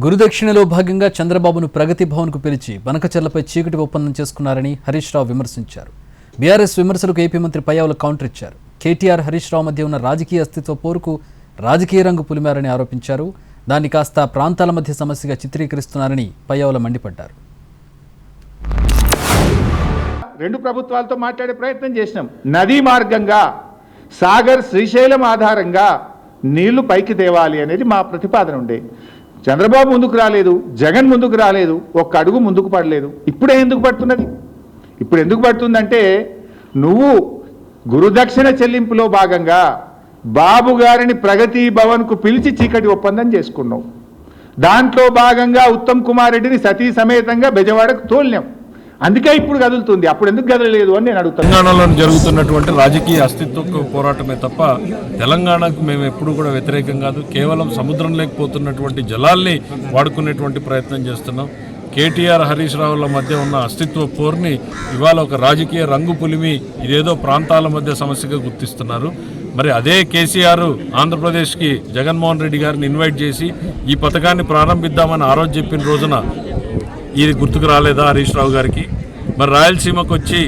గురుదక్షిణలో భాగంగా చంద్రబాబును ప్రగతి భవన్కు పిలిచి బనకచెర్లపై చీకటి ఒప్పందం చేసుకున్నారని హరీష్ రావు విమర్శించారు. బీఆర్ఎస్ విమర్శలకు ఏపీ మంత్రి పయ్యావుల కౌంటర్ ఇచ్చారు. కేటీఆర్ హరీష్ రావు మధ్య ఉన్న రాజకీయ అస్తిత్వ పోరుకు రాజకీయ రంగు పులిమారని ఆరోపించారు. దాన్ని కాస్త ప్రాంతాల మధ్య సమస్యగా చిత్రీకరిస్తున్నారని పయ్యావుల మండిపడ్డారు. రెండు ప్రభుత్వాలతో మాట్లాడే ప్రయత్నం చేసినాం. నదీ మార్గంగా సాగర్ శ్రీశైలం ఆధారంగా నీళ్లు పైకి తేవాలి అనేది మా ప్రతిపాదన ఉండే. చంద్రబాబు ముందుకు రాలేదు, జగన్ ముందుకు రాలేదు, ఒక్క అడుగు ముందుకు పడలేదు. ఇప్పుడే ఎందుకు పడుతున్నది? ఇప్పుడు ఎందుకు పడుతుందంటే నువ్వు గురుదక్షిణ చెల్లింపులో భాగంగా బాబు గారిని ప్రగతి భవన్కు పిలిచి చీకటి ఒప్పందం చేసుకున్నావు. దాంట్లో భాగంగా ఉత్తమ్ కుమార్ రెడ్డిని సతీ సమేతంగా బెజవాడకు తోలినాం. అందుకే ఇప్పుడు కదులుతుంది, అప్పుడు ఎందుకు కదలలేదు అని నేను అడుగుతాను. తెలంగాణలో జరుగుతున్నటువంటి రాజకీయ అస్తిత్వ పోరాటమే తప్ప తెలంగాణకు మేము ఎప్పుడు కూడా వ్యతిరేకం కాదు. కేవలం సముద్రం లేకపోతున్నటువంటి జలాల్ని వాడుకునేటువంటి ప్రయత్నం చేస్తున్నాం. కేటీఆర్ హరీష్ రావుల మధ్య ఉన్న అస్తిత్వ పోర్ని ఇవాళ ఒక రాజకీయ రంగు పులిమి ఇదేదో ప్రాంతాల మధ్య సమస్యగా గుర్తిస్తున్నారు. మరి అదే కేసీఆర్ ఆంధ్రప్రదేశ్కి జగన్మోహన్ రెడ్డి గారిని ఇన్వైట్ చేసి ఈ పథకాన్ని ప్రారంభిద్దామని ఆ రోజు చెప్పిన రోజున ఇది గుర్తుకు రాలేదా హరీష్ రావు గారికి? మరి రాయలసీమకు వచ్చి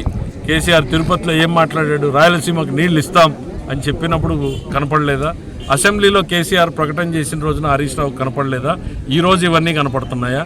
కేసీఆర్ తిరుపతిలో ఏం మాట్లాడాడు? రాయలసీమకు నీళ్లు ఇస్తాం అని చెప్పినప్పుడు కనపడలేదా? అసెంబ్లీలో కేసీఆర్ ప్రకటన చేసిన రోజున హరీష్ రావు కనపడలేదా? ఈరోజు ఇవన్నీ కనపడుతున్నాయా?